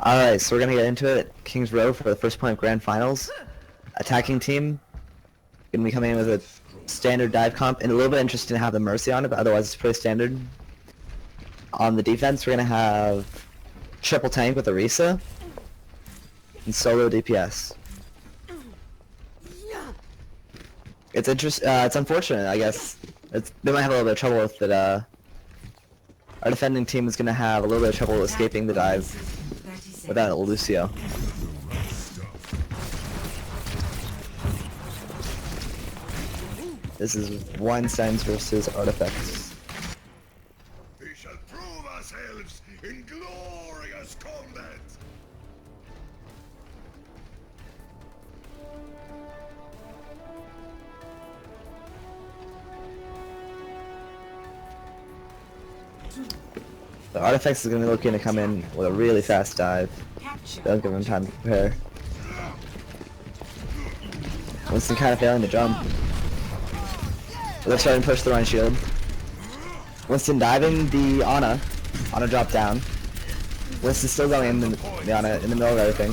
Alright, so we're gonna get into it. Kings Row for the first point of Grand Finals. Attacking team gonna be coming in with a standard dive comp, and a little bit interesting to have the Mercy on it, but otherwise it's pretty standard. On the defense, we're gonna have triple tank with Orisa and solo DPS. It's unfortunate, I guess. They might have a little bit of trouble with it. Our defending team is gonna have a little bit of trouble escaping the dive without Lucio. This is Weinsteins versus Artifex. We shall prove ourselves in glorious combat. The Artifex is going to be looking to come in with a really fast dive. They'll give him time to prepare. Winston kind of failing to jump. They're starting to push the run shield. Winston diving the Ana. Ana dropped down. Winston's still going in the Ana in the middle of everything.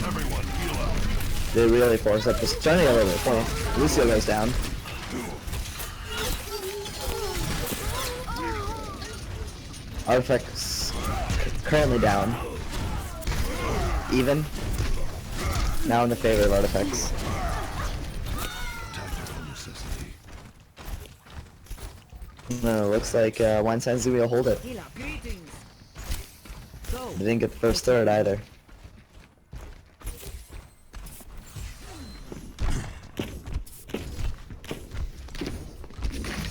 They really force up. Just trying to get a little bit of point. Lucio goes down. Artifex currently down. Even. Now in the favor of Artifex. No, looks like Weinstein's will hold it. They didn't get the first third either.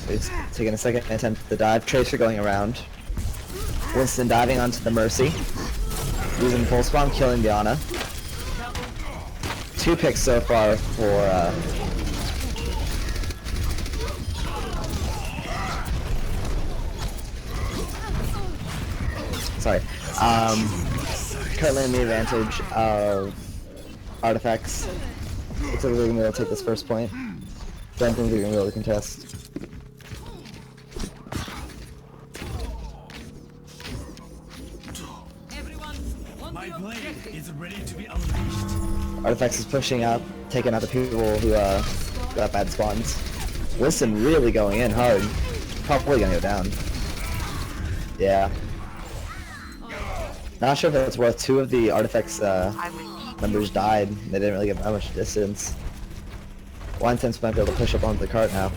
He's taking a second attempt at the dive. Tracer going around. Winston diving onto the Mercy. Using full spawn, killing the Ana. 2 picks so far for sorry. Currently in the advantage of Artifex. Looks like they're gonna be able to take this first point. Don't think they're gonna be able to contest. My blade is ready to be unleashed. Artifex is pushing up, taking out the people who got bad spawns. Winston really going in hard. Probably gonna go down. Yeah. Not sure if that's worth. 2 of the Artifex members died. They didn't really get that much distance. Weinsteins might be able to push up onto the cart now.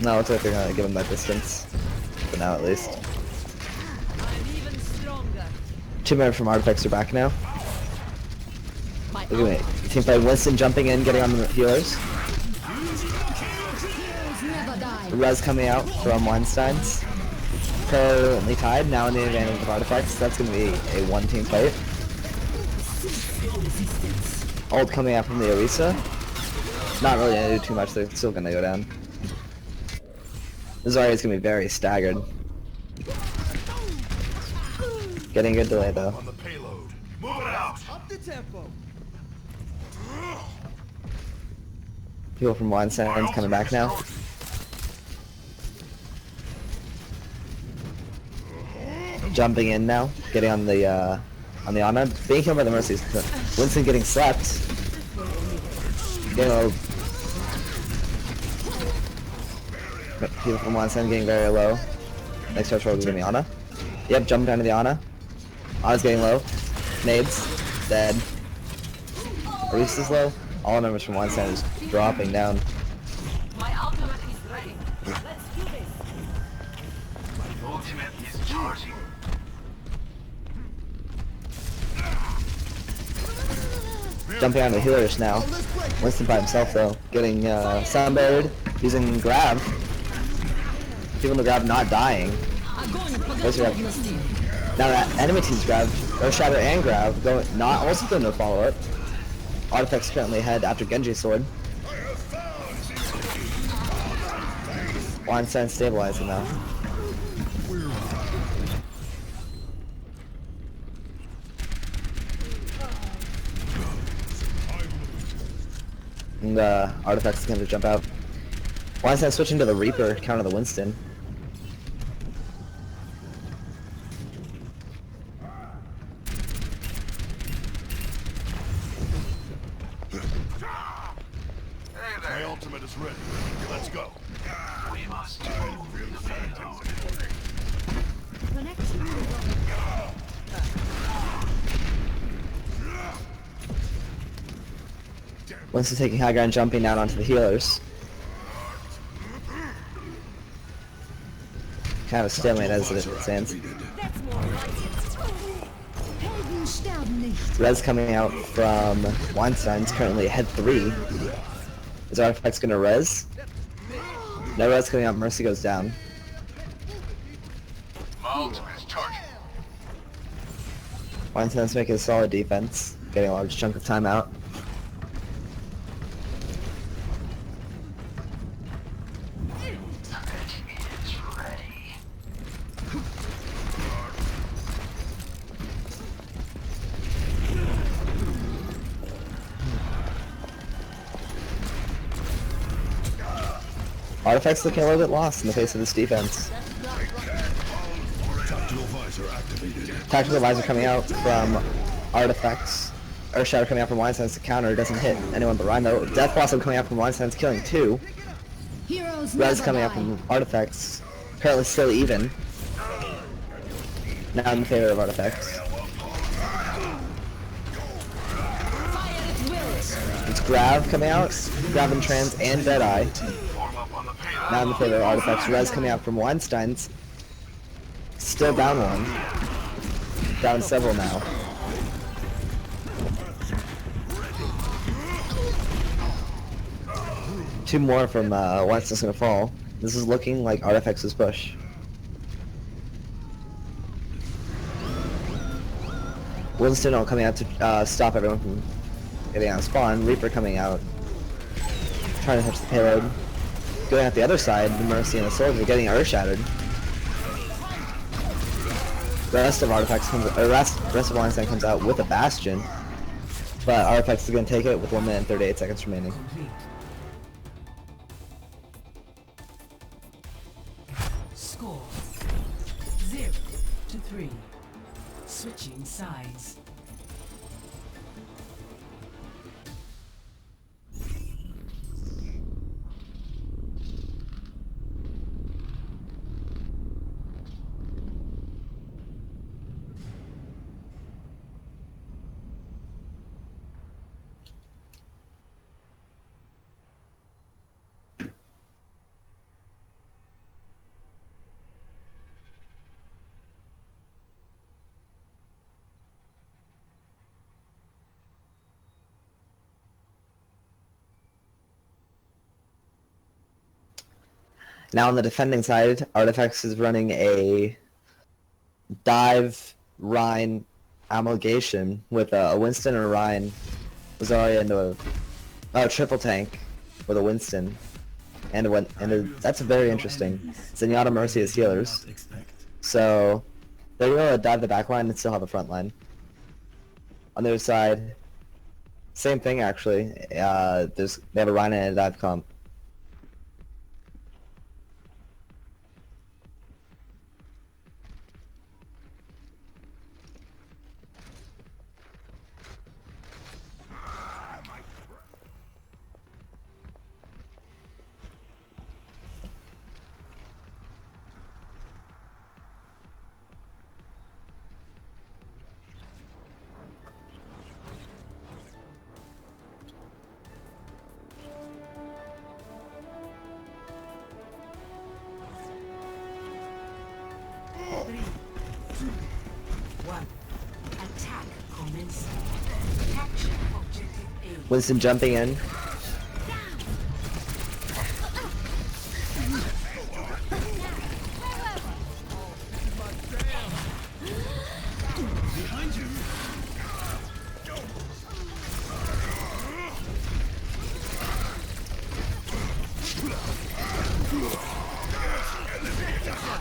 No, it looks like they're gonna give him that distance. For now at least. 2 members from Artifex are back now. Look at me. Team fight. Winston jumping in, getting on the healers. Res coming out from Weinsteins. Currently tied, now in the advantage of Artifex. That's going to be a 1-team fight. Ult coming out from the Orisa. Not really going to do too much, they're still going to go down. This area is going to be very staggered. Getting a good delay though. On the payload. Move it out. Up the tempo. People from Weinstein's coming back now. Jumping in now, getting on the Ana, being killed by the Mercies. Winston getting slept. Getting people from Weinstein getting very low. Next touch roll is gonna be Ana. Yep, jumping down to the Ana. Ana's getting low. Nades. Dead. Arisa's low. All members from Weinstein is dropping down. My ultimate is ready. Let's do this. My ultimate is charging. Jumping on the healers now. Winston by himself though. Getting soundburied. Using grab. People in the grab not dying. Now that enemy team's grab, or shatter and grab, not also doing no follow up. Artifex currently ahead after Genji's sword. Weinstein stabilizing now. And Artifex is going to jump out. Weinstein switching to the Reaper, counter the Winston. must move the payload. Winston's taking high ground, jumping down onto the healers. Kind of a stalemate as it stands. Res coming out from Weinsteins, currently ahead 3. Is Artifex gonna res? No res coming out, Mercy goes down. My ultimate is charging. Weinstein's making a solid defense, getting a large chunk of time out. Artifacts looking a little bit lost in the face of this defense. Tactical visor activated. Tactical Advisor coming out from Artifacts. Earth Shadow coming out from Weinstein's to counter, doesn't hit anyone but Rhino. Death Blossom coming out from Weinstein's, killing 2. Res coming out from Artifacts. Apparently still even. Now in favor of Artifacts. It's Grav coming out. Grav and Trans and Deadeye. Now in the favor of Artifacts. Res coming out from Weinstein's. Still down 1. Down several now. Two more from Weinstein's gonna fall. This is looking like Artifacts' push. Winston coming out to stop everyone from getting out of spawn. Reaper coming out, trying to touch the payload. Going out the other side, the Mercy and the Soldier getting Earth Shattered. The rest of Artifacts comes, rest of Weinstein comes out with a Bastion, but Artifacts is going to take it with 1 minute and 38 seconds remaining. Score 0-3. Switching sides. Now on the defending side, Artifacts is running a dive Rhine amalgamation with a Winston and a Rhine. Was already into a triple tank with a Winston and that's very interesting. Zenyatta, Mercy as healers, so they're gonna dive the back line and still have the front line. On the other side, same thing actually. They have a Rhine and a dive comp. Winston jumping in.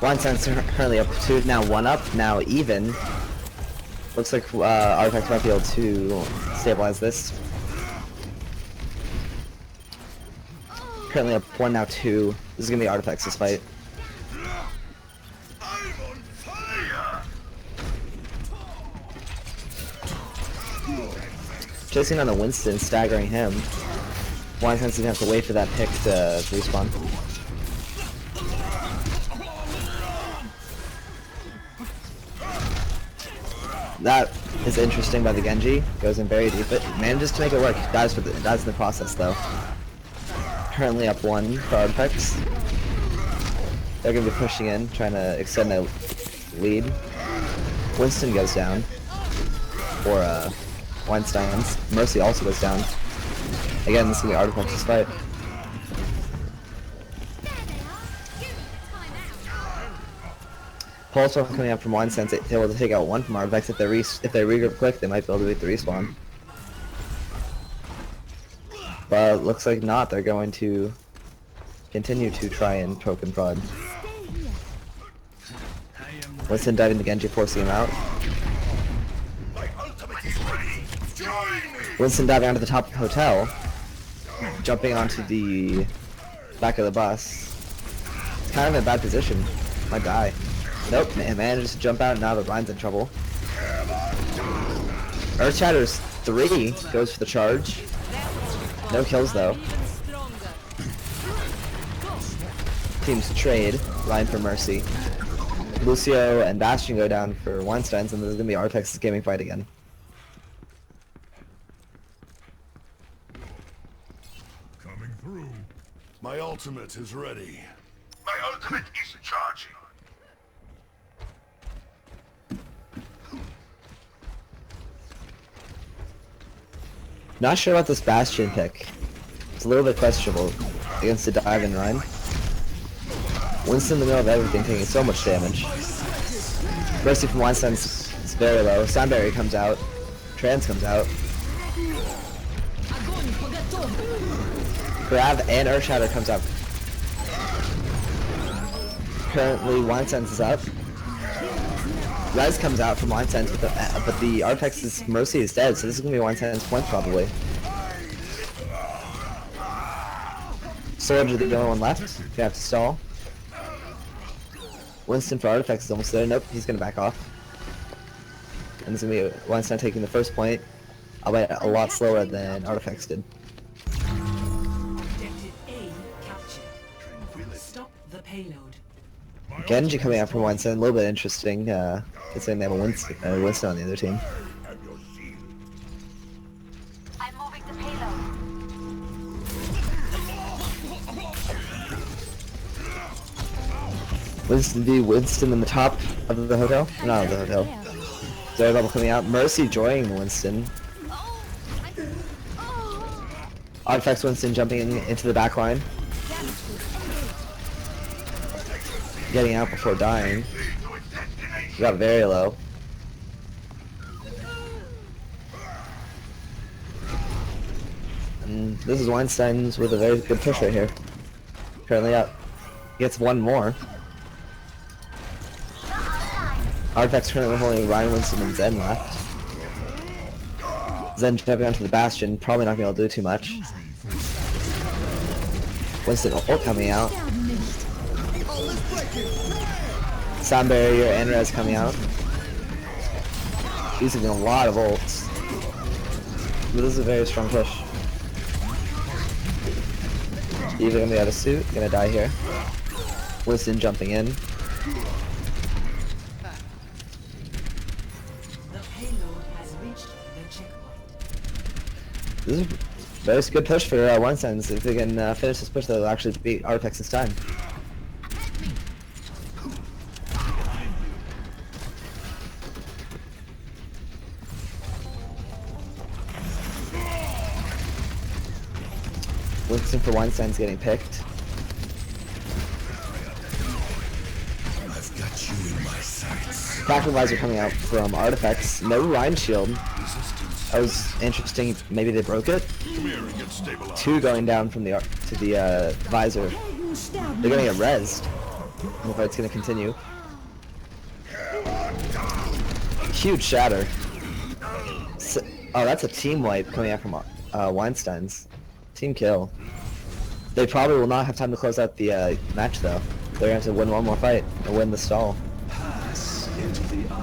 Weinstein's currently up 2, now 1 up, now even. Looks like Artifacts might be able to stabilize this. Currently up 1, now 2. This is gonna be Artifacts' fight. I'm on fire! Chasing on the Winston, staggering him. Weinstein's gonna have to wait for that pick to respawn. That is interesting by the Genji. Goes in very deep, but manages to make it work. Dies in the process though. Currently up 1 for Artifex. They're gonna be pushing in, trying to extend their lead. Winston goes down. For Weinsteins. Mercy also goes down. Again, this is gonna be Artifex's fight. Pulse Rifle coming up from Weinsteins, able to take out 1 from Artifex. If they regroup quick, they might be able to beat the respawn. But looks like not. They're going to continue to try and poke and prod. Winston diving the Genji, forcing him out. Winston diving onto the top of the hotel, jumping onto the back of the bus. It's kind of in a bad position. Might die. Nope, man manages to jump out, now but Ryan's in trouble. Earthshatter's 3 goes for the charge. No kills though. Teams trade. Ryan for Mercy. Lucio and Bastion go down for Weinsteins, and this is gonna be Artifex's gaming fight again. Coming through. My ultimate is ready. My ultimate is charging. Not sure about this Bastion pick. It's a little bit questionable against the dive and run. Winston in the middle of everything, taking so much damage. Mercy from Weinstein's is very low. Soundberry comes out. Trans comes out. Grab and Earthshatter comes up. Currently, Weinstein's is up. Rez comes out from Weinstein's, but the Artifex's Mercy is dead, so this is going to be Weinstein's point probably. Surge is the only one left. You have to stall. Winston for Artifex is almost there. Nope, he's going to back off. And this is going to be Weinstein taking the first point, albeit a lot slower than Artifex did. Objective A captured. Stop the payload. Genji coming out from Weinstein, a little bit interesting, considering they have a Winston on the other team. I'm moving the payload. Winston in the top of the hotel? Not of the hotel. Zero level coming out. Mercy joining Winston. Artifex Winston jumping into the back line. Getting out before dying. Got very low. And this is Weinstein's with a very good push right here. Currently up. Gets 1 more. Artifex currently holding Ryan, Winston, and Zen left. Zen jumping onto the Bastion, probably not going to be able to do too much. Winston ult coming out. Sound barrier and Rez coming out. Using a lot of ults. But this is a very strong push. Either gonna be out of suit, gonna die here. Winston jumping in. The payload has reached the checkpoint. This is a very good push for Weinsteins. If they can finish this push, they'll actually beat Artifex this time. Winston for Weinstein's getting picked. I've got you in my sights. Sacrificer coming out from Artifex. No Rhyme Shield. That was interesting. Maybe they broke it. Come here and get stabilized. 2 going down from the visor. They're gonna get rezzed. The fight's gonna continue. Huge shatter. Oh, that's a team wipe coming out from Weinstein's. Team kill. They probably will not have time to close out the match though. They're gonna have to win 1 more fight and win the stall.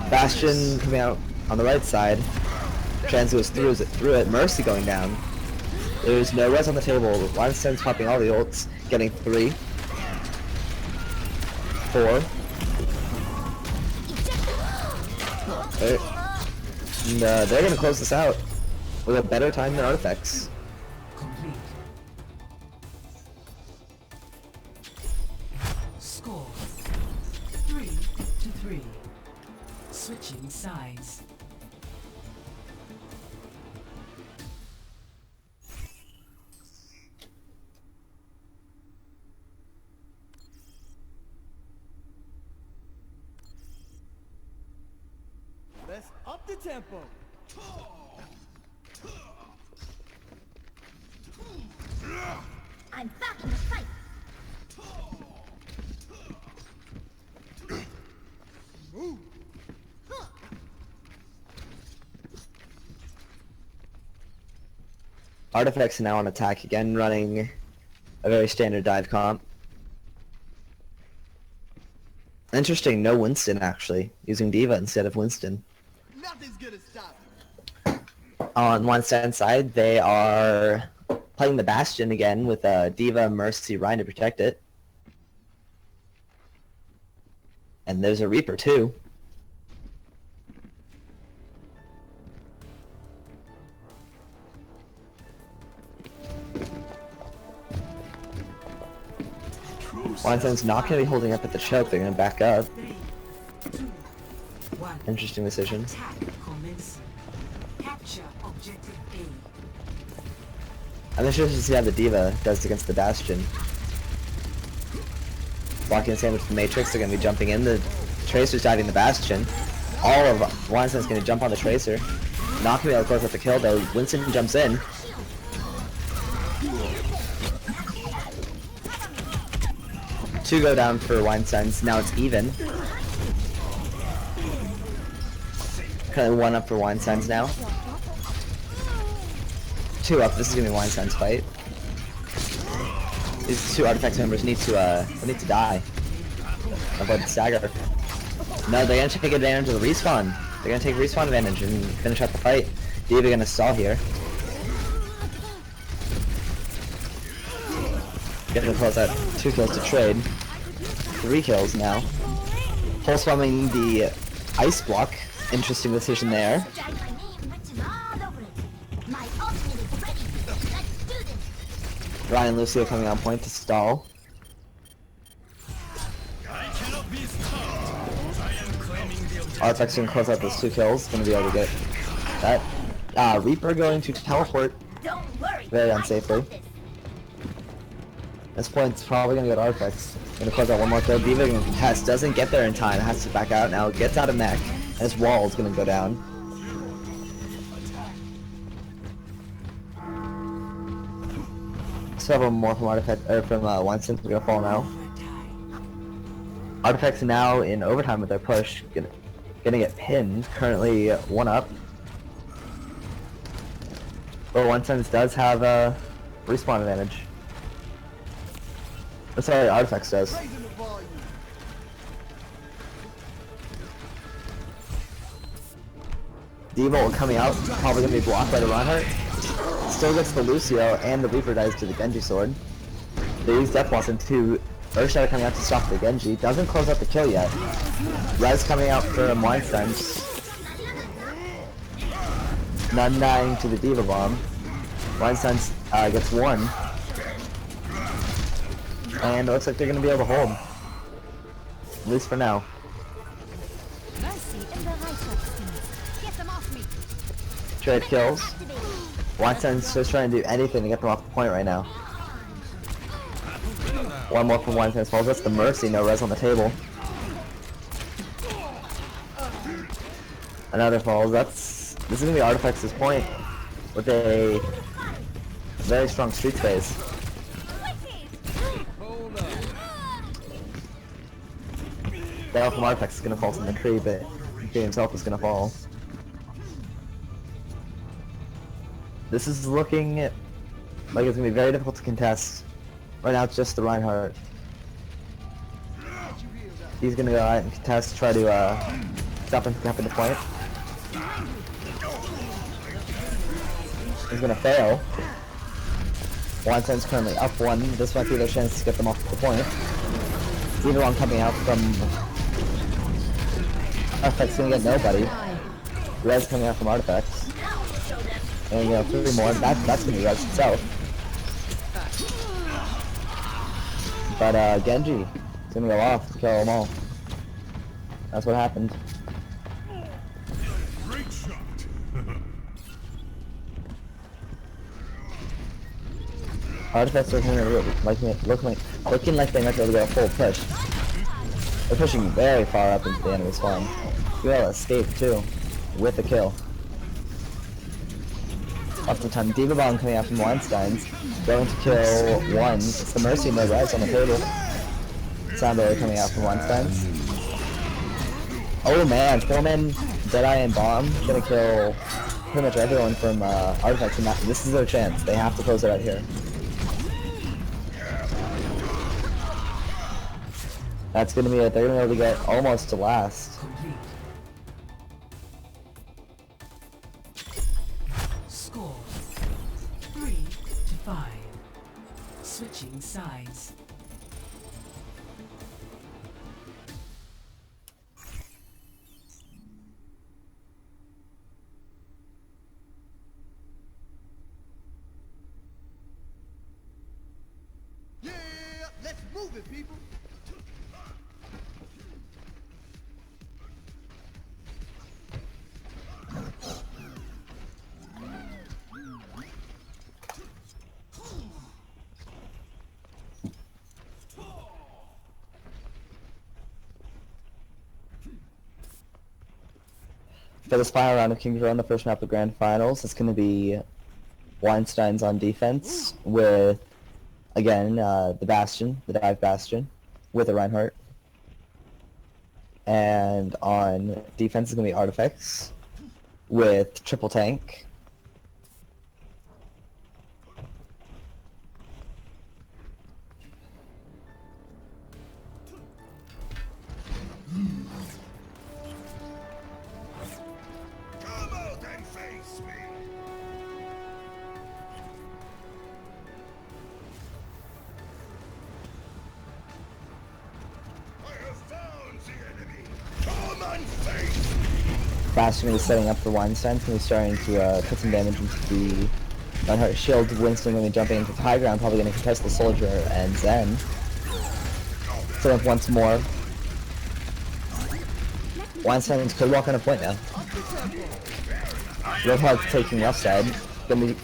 Bastion coming out on the right side. Trans goes through it. Mercy going down. There's no res on the table. Weinstein's popping all the ults, getting 3, 4. And they're gonna close this out with a better time than Artifex. Complete. Score 3-3. Switching sides. Let's up the tempo. I'm back in the fight. Artifacts now on attack again, running a very standard dive comp. Interesting, no Winston actually, using Diva instead of Winston. Nothing's gonna stop me. On Weinstein's side, they are playing the Bastion again with Diva, Mercy, Ryan to protect it. And there's a Reaper too. Weinstein's not going to be holding up at the choke, they're going to back up. 3, 2, 1. Interesting decision. Attack commencing. Capture objective A. I'm interested to see how the Diva does against the Bastion. Blocking the sandwich with the Matrix, they're going to be jumping in. The Tracer's diving the Bastion. All of Weinstein's going to jump on the Tracer. Not going to be able to close up the kill though. Winston jumps in. Two go down for Weinstein's. Now it's even. Kind of one up for Weinstein's now. Two up. This is gonna be Weinstein's fight. These two Artifex members need to die. Avoid the stagger. No, they're gonna take advantage of the respawn. They're gonna take respawn advantage and finish out the fight. Diva gonna stall here. Gonna close out 2 kills to trade. 3 kills now. Pulse bombing the ice block. Interesting decision there. Ryan and Lucio coming on point to stall. Artifex gonna close out those 2 kills. Gonna be able to get that. Reaper going to teleport very unsafely. This point's probably gonna get Artifex. Gonna close out 1 more kill. Diva gonna contest. Doesn't get there in time. Has to back out now. Gets out of mech. And his wall is gonna go down. Several more from Artifex or from Weinstein. We're gonna fall now. Artifex now in overtime with their push. Gonna get pinned. Currently 1 up. But Weinstein's does have a respawn advantage. Oh, sorry, Artifex does. Devolt coming out, probably gonna be blocked by the Reinhardt. Still gets the Lucio, and the Reaper dies to the Genji sword. They use Death Blossom to Earthshatter coming out to stop the Genji. Doesn't close out the kill yet. Res coming out for Weinsteins. None dying to the Diva Bomb. Weinsteins gets 1. And it looks like they're going to be able to hold. At least for now. Trade kills. Weinstein's just trying to do anything to get them off the point right now. 1 more from Weinstein's falls. That's the Mercy, no res on the table. Another falls. This is going to be Artifex's point with a very strong street phase. That from Artifex is gonna fall from the tree, but he himself is gonna fall. This is looking like it's gonna be very difficult to contest. Right now it's just the Reinhardt. He's gonna go out and contest, try to stop him from tapping the point. He's gonna fail. Weinstein's currently up 1. This might be their chance to get them off the point. Either one coming out from Artifex gonna get nobody. Res coming out from Artifex. And you know, 3 more. That's gonna be Res itself. But Genji is gonna go off to kill them all. That's what happened. Great shot. Artifacts are looking like they might be able to get a full push. They're pushing very far up into the enemy's farm. You will escape too, with a kill. Off the time, Diva Bomb coming out from Weinsteins, going to kill one. It's the Mercy no res on the table. Sound Barrier coming out from Weinsteins. Oh man, 4-man Deadeye and Bomb gonna kill pretty much everyone from Artifacts, and this is their chance. They have to close it out here. That's gonna be it. They're gonna be able to get almost to last. Score 3-5. Switching sides. Yeah, let's move it, people. For this final round of King's Row in the first map of Grand Finals, it's going to be Weinsteins on defense with, again, the Bastion, the Dive Bastion, with a Reinhardt. And on defense is going to be Artifex with Triple Tank. Come out and face me. I have found the enemy. Come and face me. Bastion is setting up for Weinstein, going to be starting to put some damage into the Reinhardt shield. Winston going to be jumping into the high ground, probably going to contest the Soldier and Zen. Set up once more. Weinstein could walk on a point now. Roadhog's taking left side. Going to be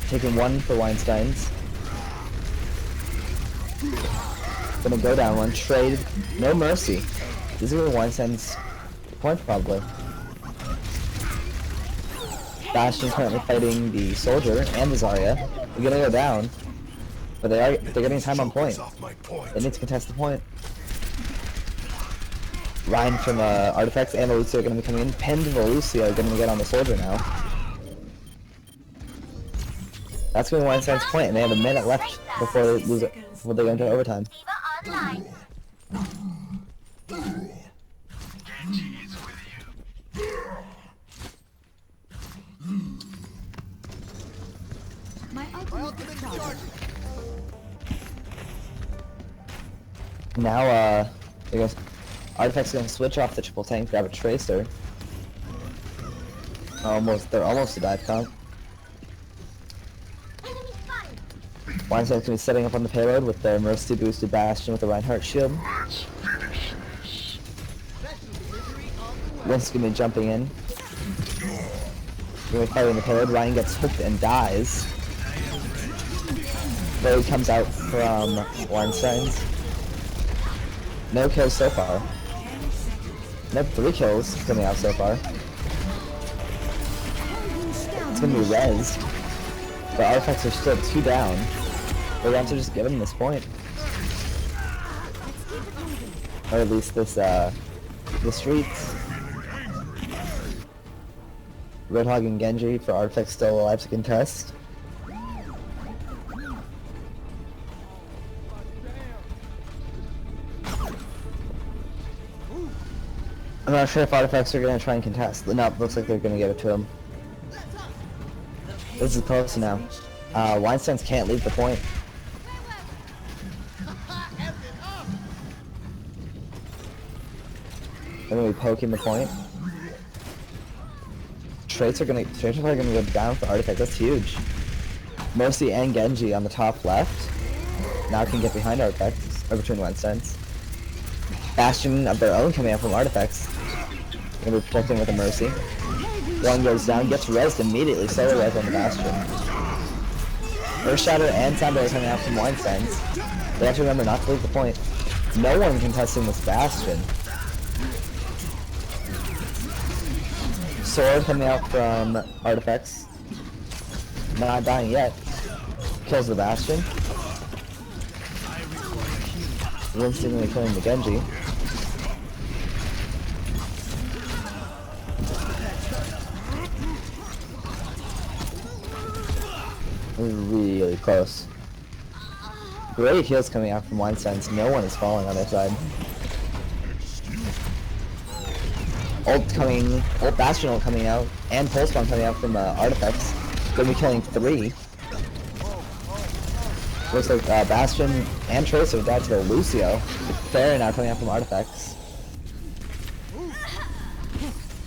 taking one for Weinstein's. Going to go down one, trade, no mercy. This is where Weinstein's point probably. Bastion currently fighting the Soldier and the Zarya. They're gonna go down, but they're getting time on point. They need to contest the point. Ryan from Artifex and Lucio are gonna be coming in. Pinned Lucio are gonna get on the Soldier now. That's gonna be Weinstein's point, and they have a minute left before they lose it, before they go into overtime. My ultimate is charging. Now, Artifex is gonna switch off the Triple Tank, grab a Tracer. They're almost to dive comp. Weinstein's gonna be setting up on the payload with their Mercy boosted Bastion with the Reinhardt shield. Winston's gonna be jumping in. Gonna be fighting the payload. Ryan gets hooked and dies. Barry comes out from Weinstein's. No kills so far. Nope, 3 kills coming out so far. It's gonna be res. The Artifacts are still 2 down. They're going to just give him this point. Or at least this, the streets. Roadhog and Genji for Artifacts still alive to contest. I'm not sure if Artifacts are going to try and contest. No, looks like they're going to give it to him. This is close now. Weinsteins can't leave the point. They're going to be poking the point. traits are probably gonna go down for Artifex. That's huge. Mercy and Genji on the top left. Now can get behind Artifex, or between Weinsteins. Bastion of their own coming out from Artifex. Gonna be protecting with a Mercy. One goes down, gets rezzed immediately, solo res on the Bastion. Earth Shatter and Soundbar coming out from Weinsteins. They have to remember not to leave the point. No one contesting this Bastion. Sword coming out from Artifex. Not dying yet. Kills the Bastion. Instantly killing the Genji. Really close. Great heals coming out from Weinsteins. No one is falling on their side. Ult Bastion ult coming out, and Pulse Bomb coming out from Artifex. Gonna be killing 3. Looks like Bastion and Tracer died to the Lucio. Fair now coming out from Artifex.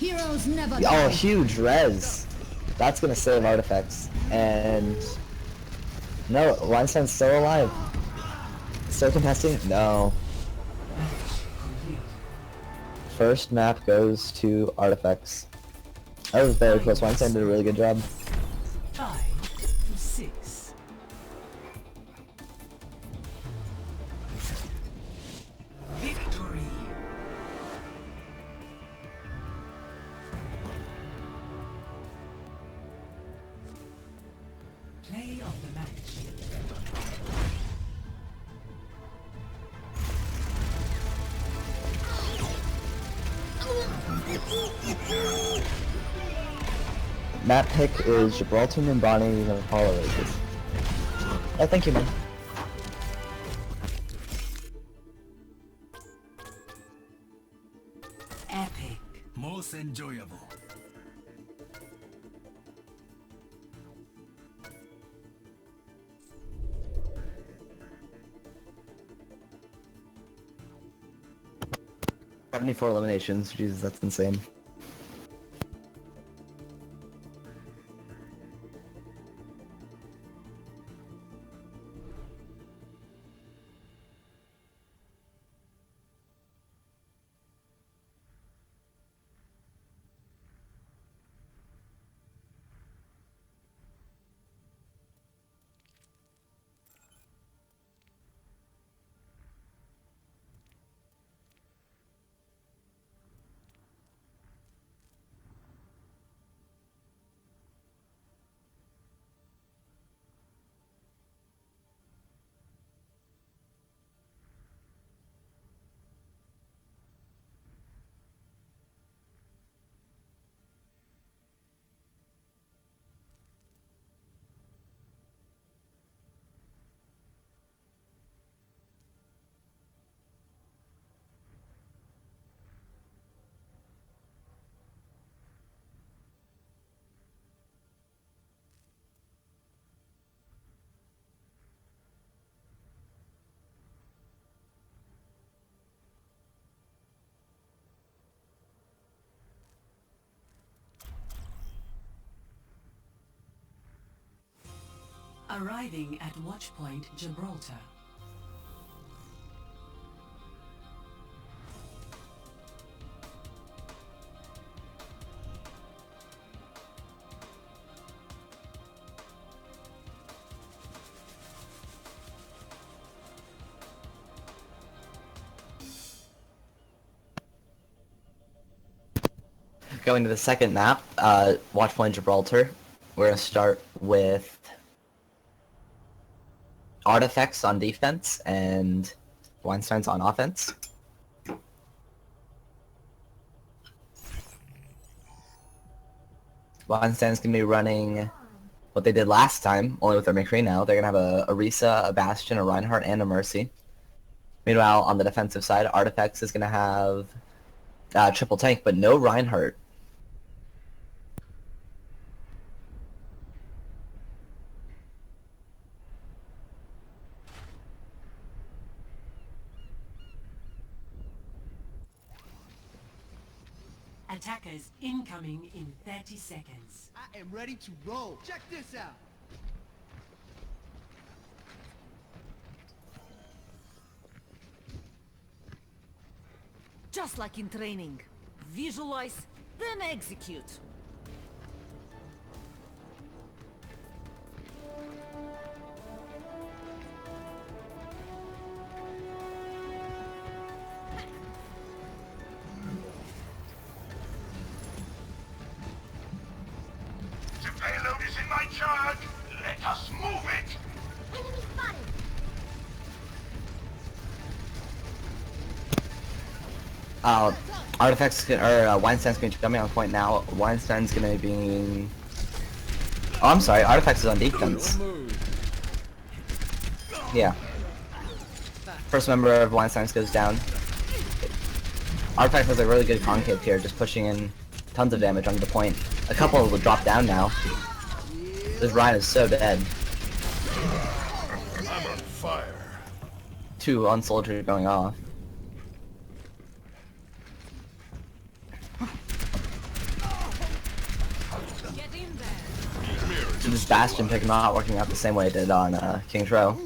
Heroes never Oh, huge res. That's gonna save Artifex. And no, Weinstein's still alive. Still contesting? No. First map goes to Artifex. That was very close. Weinstein did a really good job. 5-6. Victory. Play of the match. Map pick is Gibraltar and Bonnie and Apollo races. Oh, thank you, man. Epic. Most enjoyable. $74 eliminations. Jesus, that's insane. Arriving at Watchpoint Gibraltar. Going to the second map, Watchpoint Gibraltar. We're gonna start with Artifex on defense and Weinstein's on offense. Weinstein's gonna be running what they did last time, only with their McCree now. They're gonna have a Orisa, a Bastion, a Reinhardt, and a Mercy. Meanwhile, on the defensive side, Artifex is gonna have triple tank, but no Reinhardt. Attackers incoming in 30 seconds. I am ready to roll. Check this out. Just like in training. Visualize, then execute. The payload is in my charge. Let us move it. Artifex or Weinstein's going to be jumping on point now. Weinstein's going to be. Oh, I'm sorry. Artifex is on defense. Yeah. First member of Weinstein's goes down. Artifex has a really good concave here, just pushing in tons of damage onto the point. A couple will drop down now. This Ryan is so dead. I'm on fire. 2 on soldier going off. Get in there. This Bastion pick not working out the same way it did on King's Row.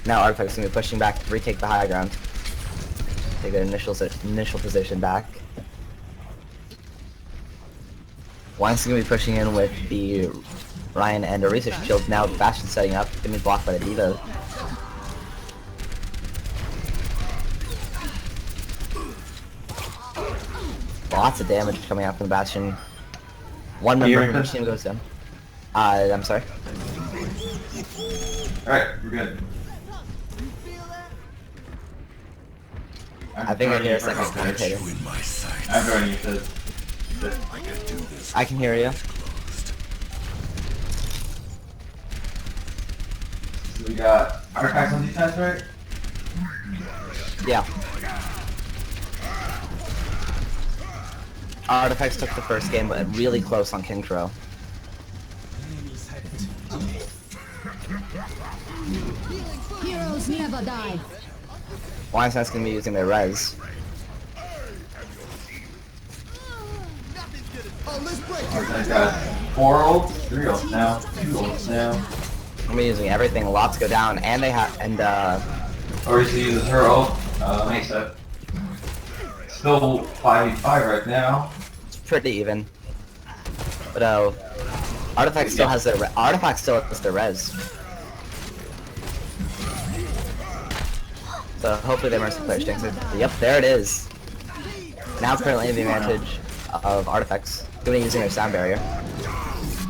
Now Artifex is going to be pushing back to retake the high ground. Take an initial position back. Weinstein going to be pushing in with the Ryan and a research shield. Now Bastion setting up, going to be blocked by the Diva. Lots of damage coming out from the Bastion. One member of the team goes down. I'm sorry. Alright, we're good. I think I hear a second commentator. You in my sights. I'm joining you, Sid. I can do this. I can hear you. So we got Artifacts on defense, right? Yeah. Artifacts took the first game, but really close on King's Row. Heroes never die. Weinstein's gonna be using their res. Oh, let's break it. Artifacts got 4 ults, 3 ults now, 2 ults now. I'm using everything. Lots go down, and they have Orisa uses her ult, Mesa. Still 5v5 right now. it's pretty even. But Artifact still has their Artifact still has their res. So hopefully they mercy player stinks it. Yep, there it is. Now currently the advantage of Artifacts. Doing using their sound barrier.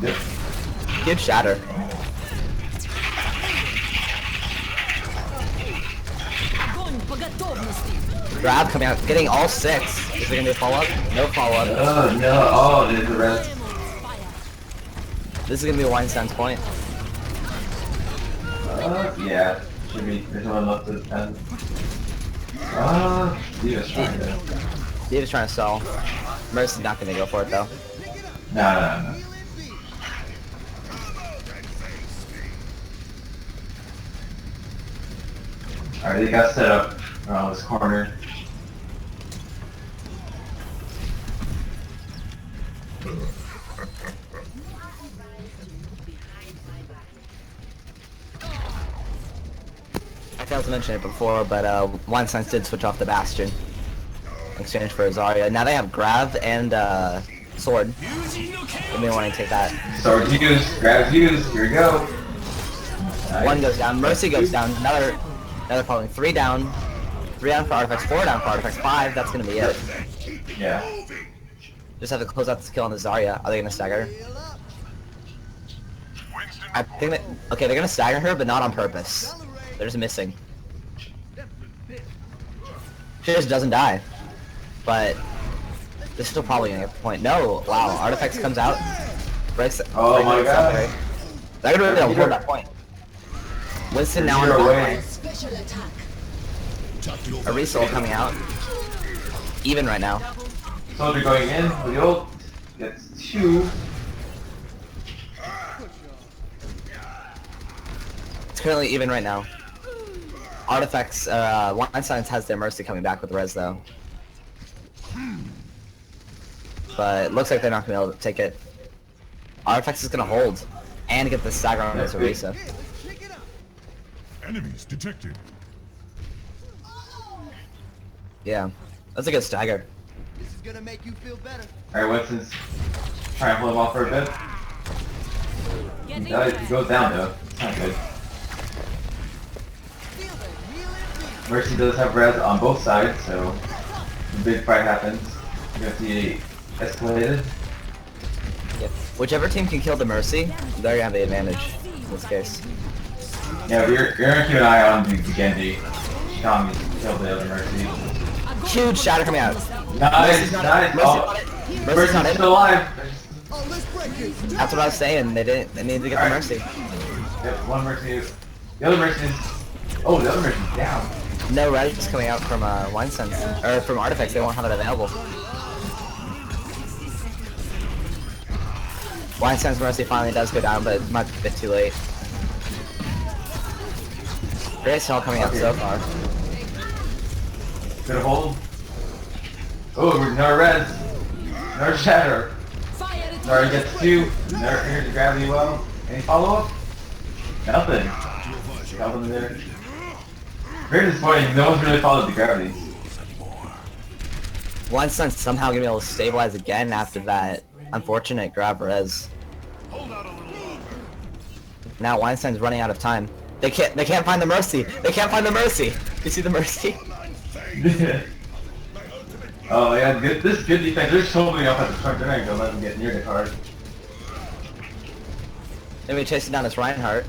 Yep. Good shatter. Огонь по готовности. Grab coming out, getting all 6. Is there gonna be a follow-up? No follow-up. No, oh, there's the res. This is gonna be Weinstein's point. Yeah. Should be, there's no one left to defend. Diva's trying to. David's trying to stall. Mercy's not gonna go for it though. No. Alright, they got set up around this corner. I failed to mention it before, but Weinsteins did switch off the Bastion in exchange for Zarya. Now they have Grav and Sword. You may want to take that. Sword used, grab used, here we go. Nice. 1 goes down, Mercy goes down, another following. 3 down. 3 down for Artifacts, 4 down for Artifacts, 5, that's gonna be it. Yeah. Just have to close out this kill on the Zarya. Are they gonna stagger? I think that, okay, they're gonna stagger her, but not on purpose. They're just missing. She just doesn't die. But they're still probably gonna get the point. No, wow, Artifacts comes out. Breaks Oh my god. They're gonna really hold that point. Winston now on the away. Special attack. A resoul coming out. Even right now. Soldier going in with the ult. Gets 2. It's currently even right now. Artifacts, Weinsteins has their Mercy coming back with res though. but it looks like they're not gonna be able to take it. Artifex is gonna hold and get the stagger on this Orisa. Enemies detected. Yeah, that's a good stagger. This is gonna make you feel better. Alright, Winston's trying to pull him off for a bit. He goes down though. It's not good. Mercy does have res on both sides, so the big fight happens. You're gonna see escalated. Yep. Whichever team can kill the Mercy, they're gonna have the advantage in this case. Yeah, you're gonna keep an eye on the Genji. Shikami killed the other Mercy. Huge shatter coming out. Nice, nice. Oh, Mercy's not Mercy's in. still alive. Oh, let's break it. That's what I was saying. They didn't. They needed to get the Mercy. Yep, one Mercy. The other Mercy is... Oh, the other Mercy's down. No res is coming out from Weinsteins or from Artifex. They won't have it available. Weinstein's Mercy finally does go down, but it might be a bit too late. Great cell coming out so far. Good hold. Oh, no res. No shatter. Sorry, gets two. Never heard the gravity well. Any follow up? Nothing. Nothing there. Very disappointing. No one's really followed the gravity. Weinstein's somehow gonna be able to stabilize again after that unfortunate grab res. Now Weinstein's running out of time. They can't find the Mercy. They can't find the Mercy. You see the Mercy? Oh yeah, this is good defense. They're just holding up at the front. They're not gonna let them get near the card. Maybe chasing down his Reinhardt.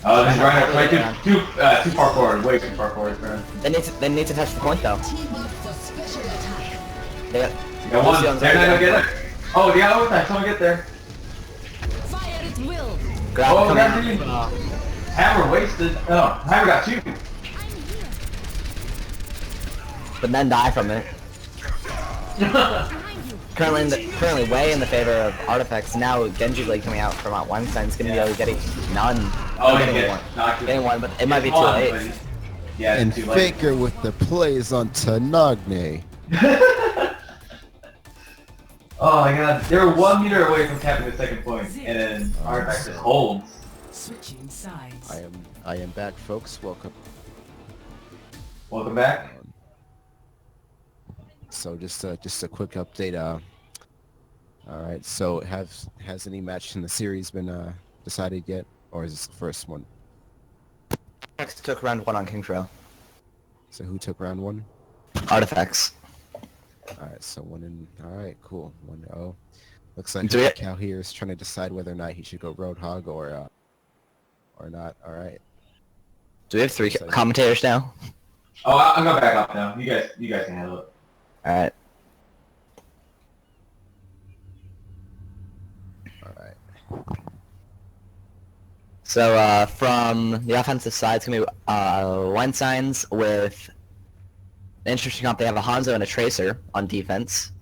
Oh, this Reinhardt like too far forward. Way too far forward, man. They need to touch the point though. Team up for special attack. They got Got one. Lucion's They're not already gonna there. get it. Oh, yeah, overtime. Someone get there. Fire at will. Grab Oh, coming. that's it. Hammer wasted. Oh, Hammer got two. But then die from it. Currently way in the favor of Artifex. Now Genji Blade coming out from Weinstein's gonna be able to get none. Oh, getting he one. gets knocked. Getting one, but it might be too One, late. but yeah, And it's too late. Faker with the plays on Tanagne. Oh my god, they were 1 meter away from tapping the second point, and then Artifex just holds. Switching sides. I am back, folks. Welcome. Welcome back. So just a quick update. All right. So has any match in the series been decided yet, or is this the first one? Artifex took round 1 on King's Row. So who took round 1? Artifex. All right. So 1-0. All right. Cool. 1-0. Looks like Do we- Cal here is trying to decide whether or not he should go Roadhog or not. All right. Do we have 3 commentators now? Oh, I'm going back up now. You guys can handle it. Alright. All right. So from the offensive side, it's gonna be Weinsteins with an interesting comp. They have a Hanzo and a Tracer on defense.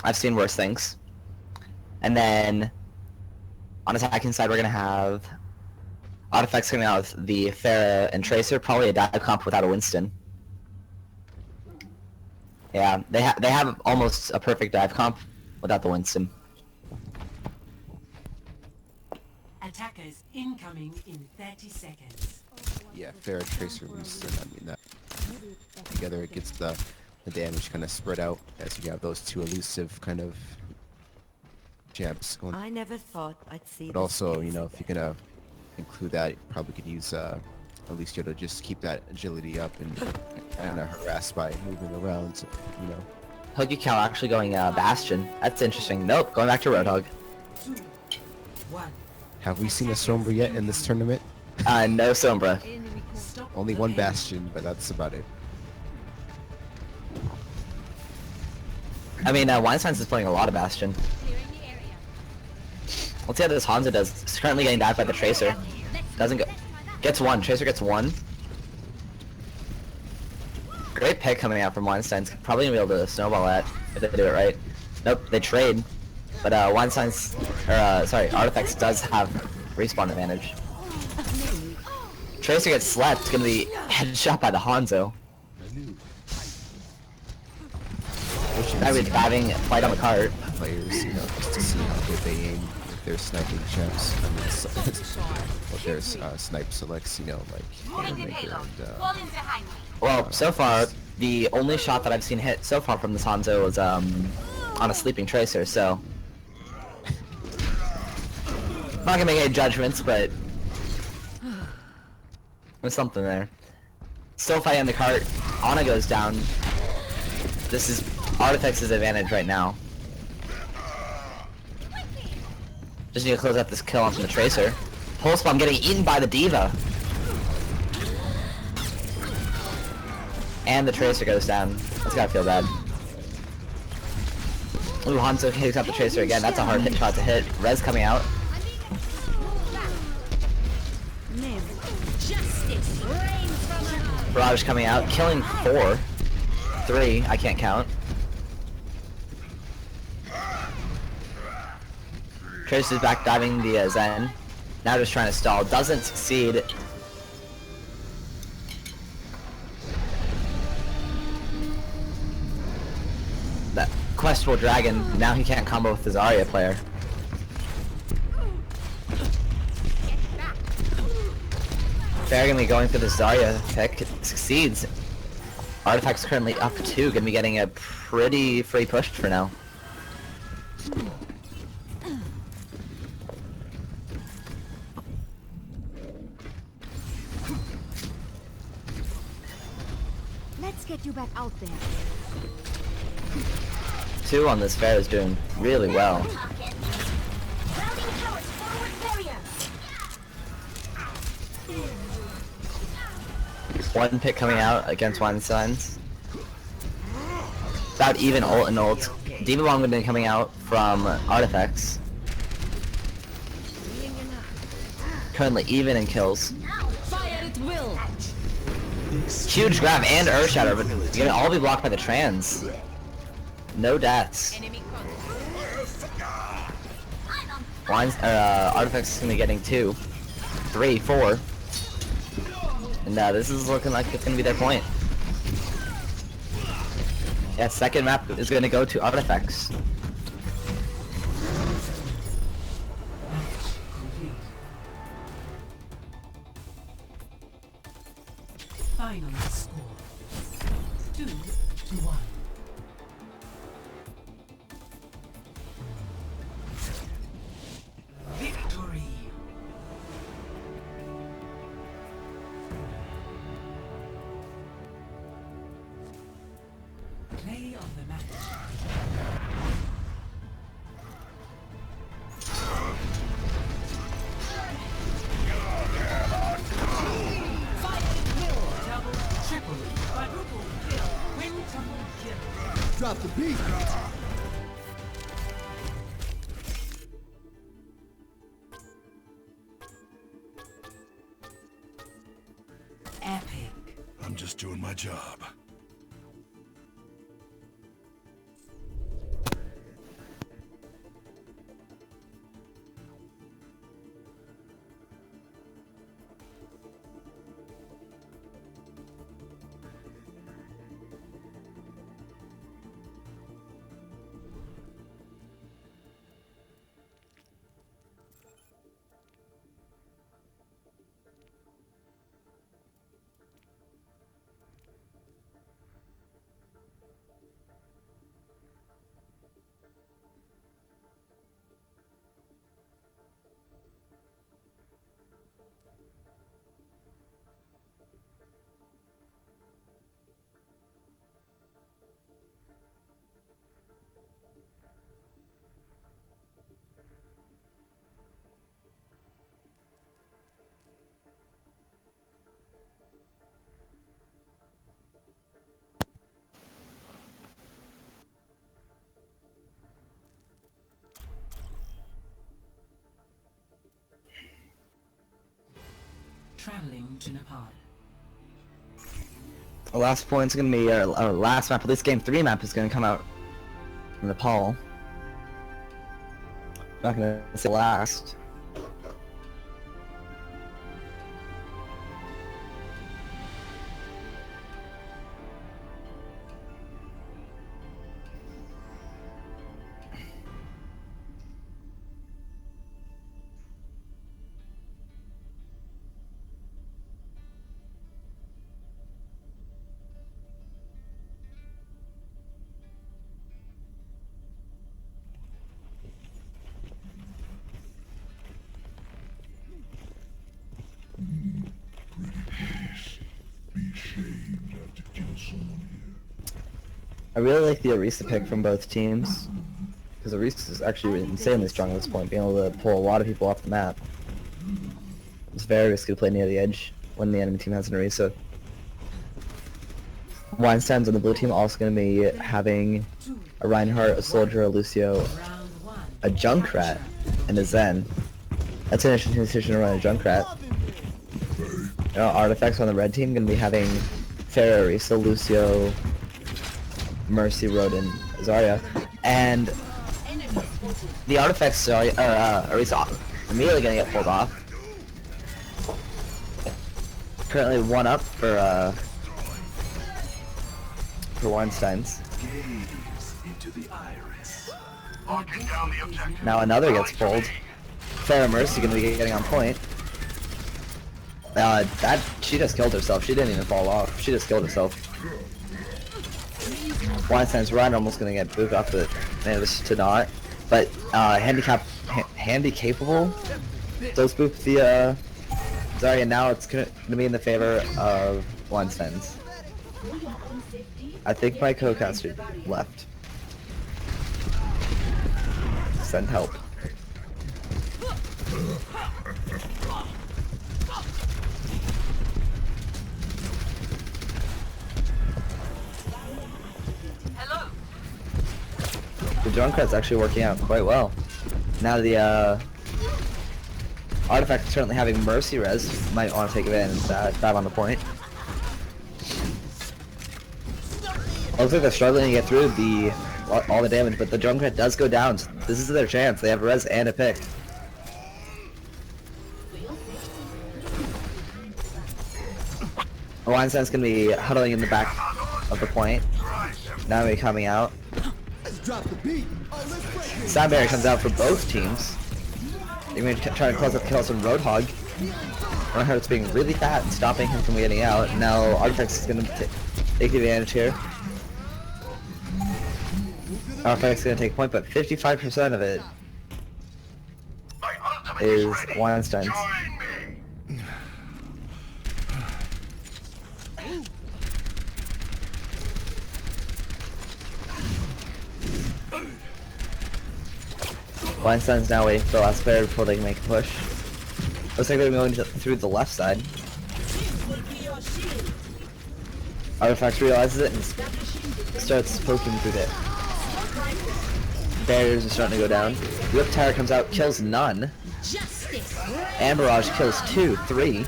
I've seen worse things. And then on attacking side, we're gonna have Artifex coming out with the Pharah and Tracer, probably a dive comp without a Winston. Yeah, they have almost a perfect dive comp without the Winston. Attackers incoming in 30 seconds. Yeah, Fair Tracer Winston. I mean that together it gets the damage kind of spread out as you have those two elusive kind of jabs going. I never thought I'd see. But also, you know, if you're gonna include that, you probably could use at least to just keep that agility up and kind of harass by moving around, so, you know. Huggy Cow actually going Bastion. That's interesting. Nope, going back to Roadhog. 2, 1. Have we seen a Sombra yet in this tournament? No Sombra. Stop Only the one pain. Bastion, but that's about it. I mean, Weinstein's is playing a lot of Bastion. Let's see how this Hanzo does. He's currently getting dived by the Tracer. Doesn't go. Gets one. Tracer gets one. Great pick coming out from Weinstein's. Probably gonna be able to snowball that if they do it right. Nope, they trade. But Weinstein's, sorry, Artifex does have respawn advantage. Tracer gets slept. It's gonna be headshot by the Hanzo. Now we're diving flight on the cart. players, you know, just to see how good they aim with their sniping gems. I mean, what their snipe selects, you know, like Maker and Well, so far, the only shot that I've seen hit so far from this Hanzo was on a sleeping tracer, so I'm not gonna make any judgments, but there's something there. Still fighting the cart. Ana goes down. This is Artifex's advantage right now. Just need to close out this kill onto the tracer. Pulse bomb getting eaten by the diva. And the tracer goes down. That's gotta feel bad. Ooh, Hanzo kicks out the tracer again. That's a hard hit shot to hit. Rez coming out. Barrage coming out, killing 4. 3, I can't count. Tracer's back diving the Zen. Now just trying to stall. Doesn't succeed. That questionable dragon. Now he can't combo with the Zarya player. Fair gonna be going for the Zarya pick. It succeeds. Artifact's currently up 2. Gonna be getting a pretty free push for now. Let's get you back out there. 2 on this fair is doing really well. One pick coming out against Weinsteins. About even ult and ult. Diva Bomb gonna be coming out from Artifex. Currently even in kills. Huge grab and Earth Shatter, but you're gonna all be blocked by the trans. No deaths. Artifex is gonna be getting 2, 3, 4. And this is looking like it's gonna be their point. Yeah, second map is gonna go to Artifex. Final score 2-1. Victory. Play of the match. Drop the beat. Epic. I'm just doing my job. Traveling to Nepal. The last point's gonna be our last map, at least game 3 map is gonna come out from Nepal. Not gonna say last. I really like the Orisa pick from both teams, because Orisa is actually insanely strong at this point, being able to pull a lot of people off the map. It's very risky to play near the edge when the enemy team has an Orisa. Weinsteins on the blue team also going to be having a Reinhardt, a Soldier, a Lucio, a Junkrat, and a Zen. That's an interesting decision to run a Junkrat. Artifex on the red team going to be having Pharah, Orisa, Lucio, Mercy, Rodin, Zarya, and the Artifex Orisa immediately going to get pulled off. Currently 1 up for Weinsteins. Now another gets pulled. Pharah Mercy going to be getting on point. She just killed herself. She didn't even fall off. She just killed herself. Weinstein's run almost going to get booped off, but managed to not. But handy capable does boop the Zarya. Now it's going to be in the favor of Weinstein's. I think my co-caster left. Send help. Hello. The Junkrat's actually working out quite well. Now the Artifact is currently having Mercy res. Might want to take advantage of that. Dive on the point. Looks like they're struggling to get through all the damage, but the Junkrat does go down. So this is their chance. They have a res and a pick. Weinstein's gonna be huddling in the back of the point. Now we're coming out. Soundberry comes out for both teams. They're going to try to close up kills on Roadhog. Reinhardt's being really fat and stopping him from getting out. Now Artifex is going to take the advantage here. Artifex is going to take a point, but 55% of it is Weinstein's. Weinstein's now waiting for the last player before they can make a push. Looks like they're going through the left side. Artifex realizes it and starts poking through it. Barriers are starting to go down. Whip Tower comes out, kills none. And Barrage kills 2, 3.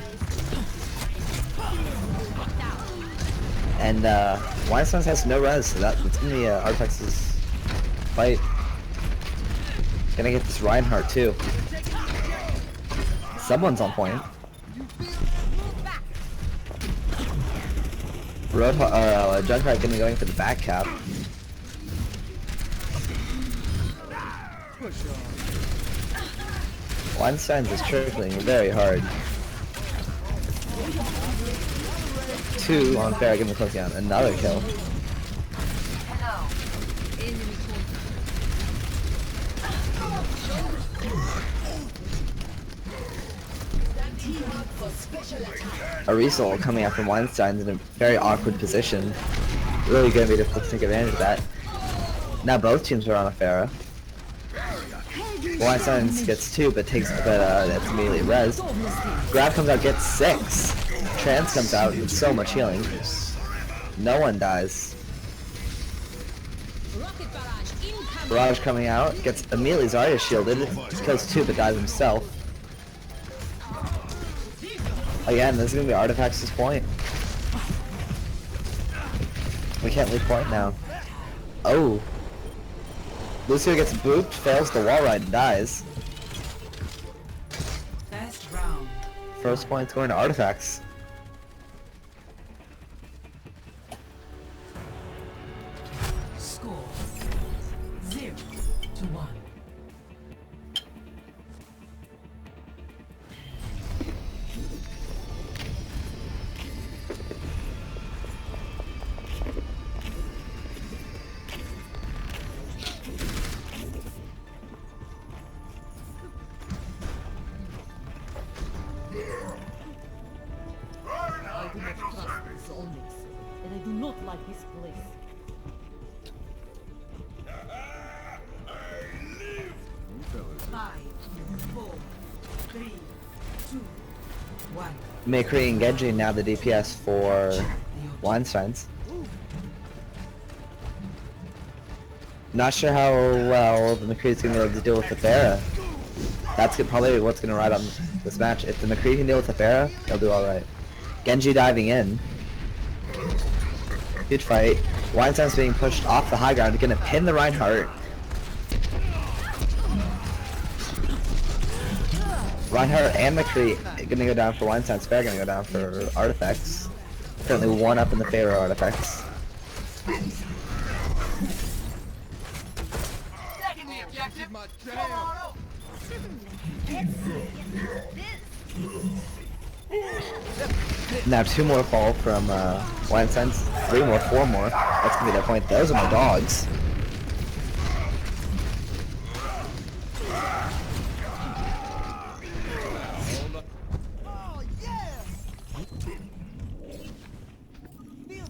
And Weinstein has no res, so that's gonna be Artifex's fight. Gonna get this Reinhardt too. Someone's on point. Junkrat gonna be going for the back cap. Weinsteins is trickling very hard. 2 on Farrah getting the close down. Another kill. Arisol coming out from Weinstein's in a very awkward position. Really gonna be difficult to take advantage of that. Now both teams are on a Farrah. Weinstein's gets 2, but that's immediately res. Grab comes out, gets 6. Trance comes out with so much healing. No one dies. Barrage coming out, gets immediately Zarya shielded, kills 2 but dies himself. Again, this is gonna be Artifex's point. We can't leave point now. Oh. Lucio gets booped, fails the wall ride, and dies. First point's going to Artifex. Score 0-1. And I do not like Five, four, three, two, one. McCree and Genji now the DPS for Weinsteins. Not sure how well the McCree's gonna be able to deal with the Pharah. That's probably what's gonna ride on this match. If the McCree can deal with the Pharah, they'll do alright. Genji diving in. Huge fight. Weinstein's being pushed off the high ground, gonna pin the Reinhardt. Reinhardt and McCree gonna go down for Weinstein's. Pharah gonna go down for Artifex. Currently one up in the favor of Artifex. Now 2 more fall from Weinstein's. 3 more, 4 more. That's gonna be their point. Those are my dogs.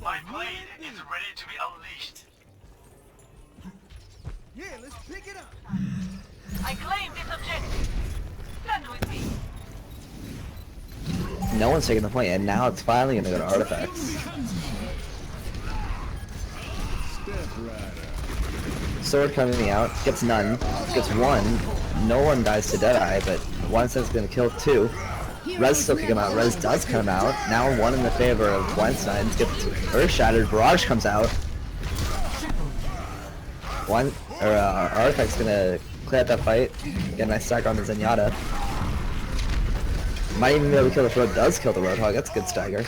My blade is ready to be unleashed. Yeah, let's pick it up. I claim this objective. Stand with me. No one's taking the point, and now it's finally gonna go to Artifacts. Sword coming out, gets none, gets 1. No one dies to Deadeye, but Weinstein's gonna kill 2. Rez still kick him out. Rez does come out. Now 1 in the favor of Weinstein. Gets Earth Shattered. Barrage comes out. Artifact's gonna clear out that fight. Get a nice stack on the Zenyatta. Might even be able to kill the Road. Does kill the Roadhog. That's a good stagger.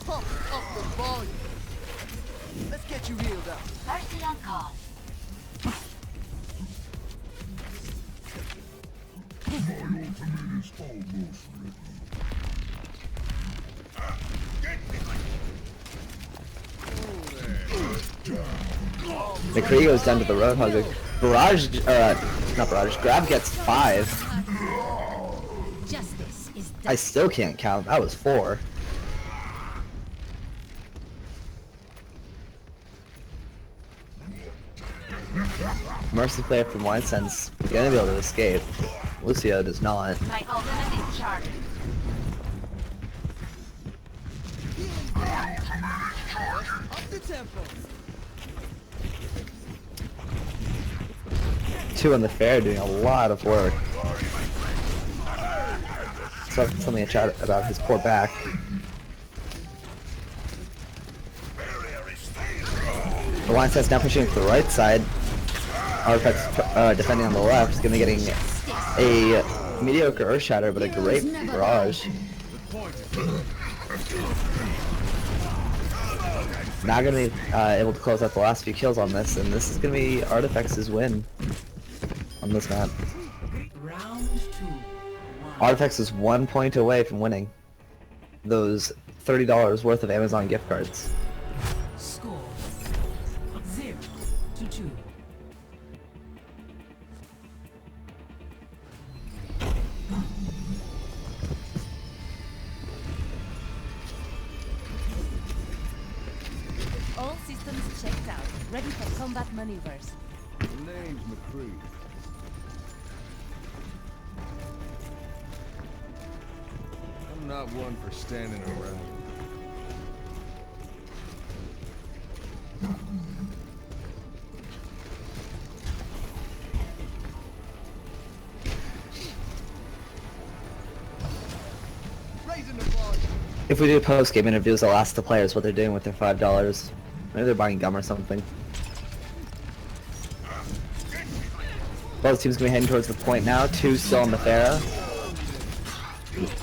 Pump up the volume. Let's get you healed up. Mercy on call. McCree goes down to the Roadhog. Barrage, not Barrage. Grab gets 5. Justice is done. I still can't count. That was 4. Mercy player from Weinstein's gonna be able to escape. Lucio does not. My ultimate is charged. Up the tempo. 2 on the fair doing a lot of work. Something to chat about his poor back. The Weinstein's now pushing to the right side. Artifact's defending on the left. He's gonna be getting a mediocre Earth Shatter, but a great barrage. Not gonna be able to close out the last few kills on this, and this is gonna be Artifact's win on this map. Round 2. Artifacts is 1 point away from winning those $30 worth of Amazon gift cards. Score 0-2. All systems checked out. Ready for combat maneuvers. The name's McCree. I'm not one for standing around. Raising the volume. If we do post-game interviews, I'll ask the players what they're doing with their $5. Maybe they're buying gum or something. Both teams gonna be heading towards the point now. 2 still on the Pharah.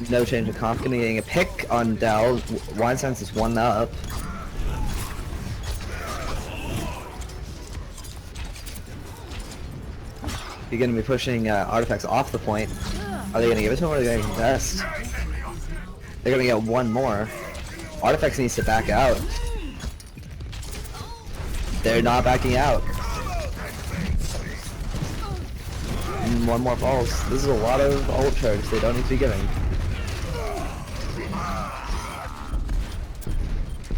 No change of comp. Gonna be getting a pick on Dell. Weinstein's is 1 up. You're gonna be pushing Artifacts off the point. Are they gonna give it to him or are they gonna contest? They're gonna get 1 more. Artifacts needs to back out. They're not backing out. And 1 more falls. This is a lot of ult charge they don't need to be giving.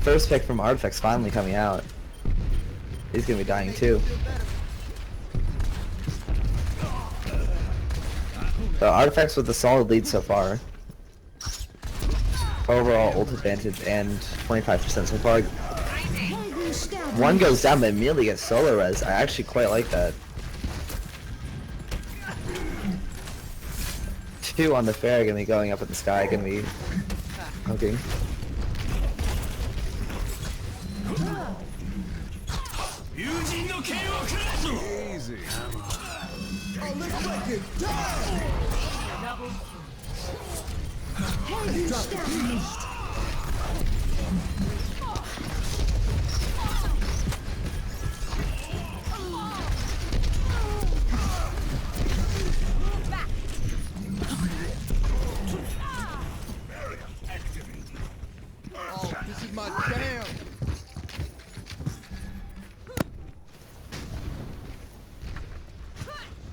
first pick from Artifex finally coming out. He's gonna be dying too. So Artifex with a solid lead so far. Overall ult advantage and 25% so far. One goes down but immediately gets solo res. I actually quite like that. 2 on the fair gonna be going up in the sky, gonna be hooking. Easy. Oh, this is my jam.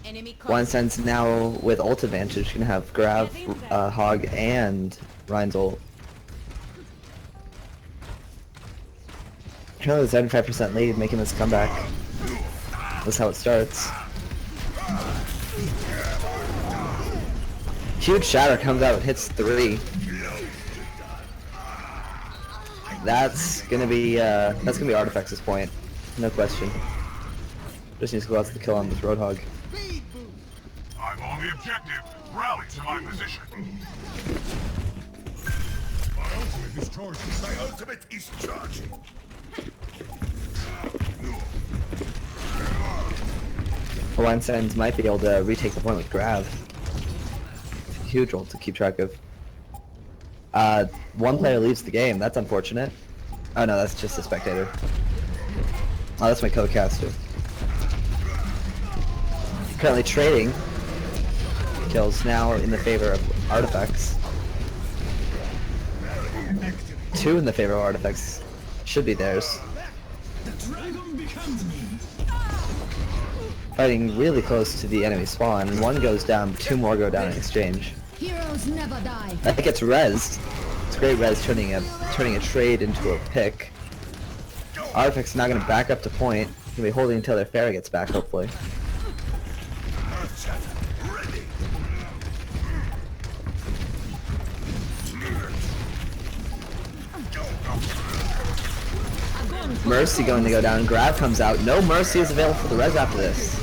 Enemy Weinsteins now with ult advantage can have Grav, Hog, and Ryan's ult. Currently 75% lead, making this comeback. That's how it starts. Huge shatter comes out, hits 3. That's gonna be Artifex's point, no question. Just needs to go out to the kill on this Roadhog. I'm on the objective. Rally to my position. My ultimate is charging. My ultimate is charging. Weinsteins might be able to retake the point with Grav. Huge ult to keep track of. One player leaves the game. That's unfortunate. Oh no, that's just a spectator. Oh, that's my co-caster. Currently trading kills now in the favor of Artifex. 2 in the favor of Artifex. Should be theirs. Fighting really close to the enemy spawn. 1 goes down, 2 more go down in exchange. Heroes never die. That gets rezzed. It's great res turning a trade into a pick. Artifex is not going to back up to point. He's going to be holding until their Pharah gets back, hopefully. Mercy going to go down. Grav comes out. No Mercy is available for the res after this.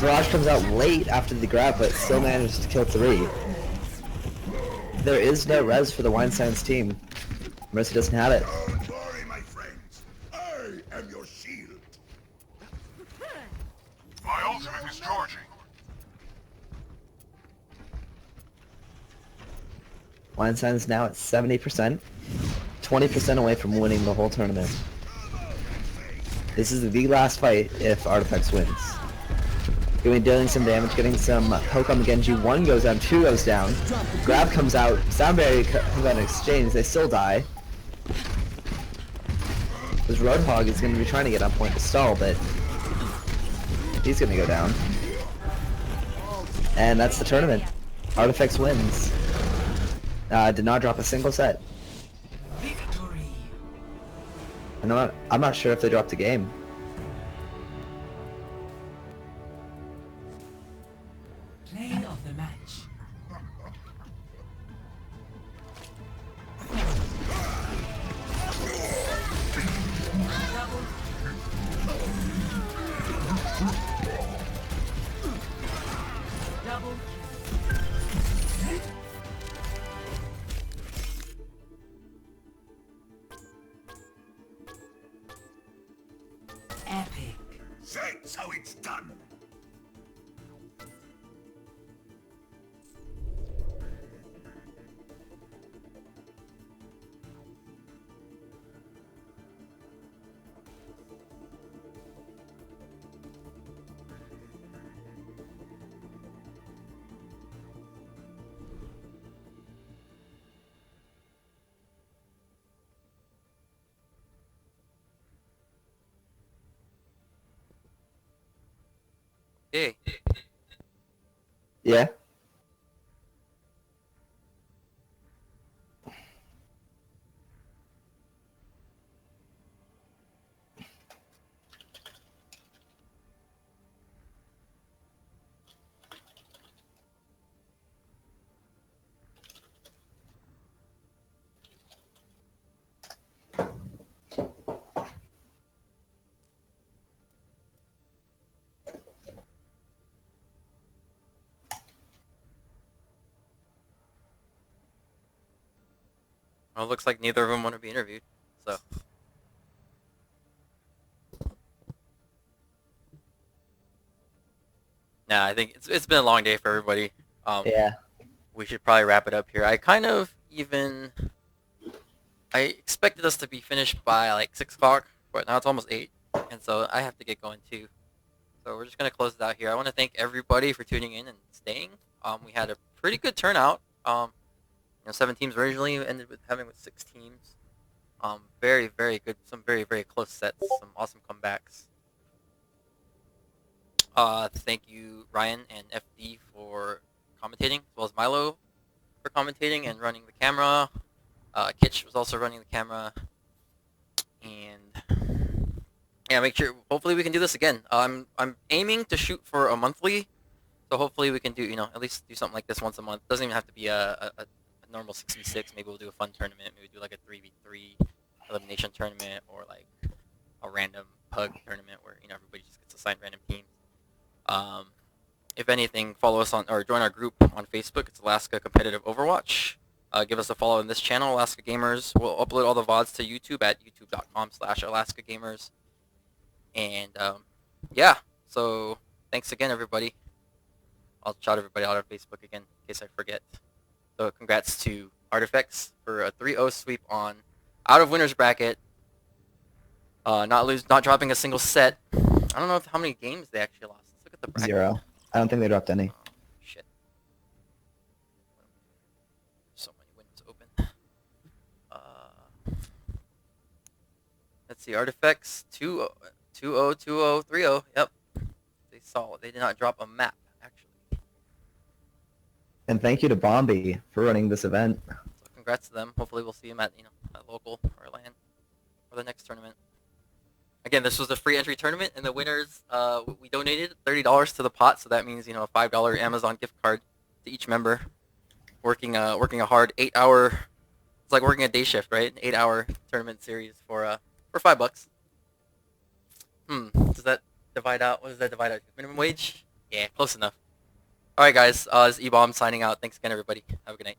Barrage comes out late after the grab, but still manages to kill 3. There is no res for the Weinsteins team. Mercy doesn't have it. Don't worry, my friends. I am your shield. My ultimate is charging. Weinstein's now at 70%. 20% away from winning the whole tournament. This is the last fight if Artifex wins. Going dealing some damage, getting some poke on the Genji. 1 goes down, 2 goes down. Grab comes out, Sound Barrier comes out in exchange, they still die. This Roadhog is going to be trying to get on point to stall, but he's going to go down. And that's the tournament. Artifex wins. Did not drop a single set. I'm not sure if they dropped a game. Play of the match. Double. Epic. That's how it's done. Hey, Yeah? Well, it looks like neither of them want to be interviewed. So. Nah, I think it's been a long day for everybody. Yeah. We should probably wrap it up here. I expected us to be finished by like 6 o'clock, but now it's almost 8, and so I have to get going too. So we're just gonna close it out here. I want to thank everybody for tuning in and staying. We had a pretty good turnout. 7 teams originally ended with 6 teams. Very, very good. Some very, very close sets. Some awesome comebacks. Thank you, Ryan and FD, for commentating, as well as Milo for commentating and running the camera. Kitch was also running the camera. And yeah, make sure. Hopefully, we can do this again. I'm aiming to shoot for a monthly, so hopefully we can do at least do something like this once a month. Doesn't even have to be a normal 6v6. Maybe we'll do a fun tournament. Maybe do like a 3v3 elimination tournament, or like a random pug tournament where everybody just gets assigned random teams. If anything, follow us on or join our group on Facebook. It's Alaska Competitive Overwatch. Give us a follow in this channel, Alaska Gamers. We'll upload all the VODs to YouTube at youtube.com/Alaska Gamers. And yeah, so thanks again, everybody. I'll shout everybody out on Facebook again in case I forget. So congrats to Artifex for a 3-0 sweep out of winners bracket. Not dropping a single set. I don't know how many games they actually lost. Let's look at the bracket. 0. I don't think they dropped any. Oh, shit. So many windows open. Let's see. Artifacts 2-0, 2-0, 3-0. Yep. They did not drop a map, actually. And thank you to Bombi for running this event. So congrats to them. Hopefully we'll see them at local or LAN or the next tournament. Again, this was a free entry tournament, and the winners, we donated $30 to the pot, so that means a $5 Amazon gift card to each member. Working a hard 8-hour, it's like working a day shift, right? An 8-hour tournament series for $5. Does that divide out? What does that divide out to? Minimum wage? Yeah, close enough. All right, guys. This is E-Bomb signing out. Thanks again, everybody. Have a good night.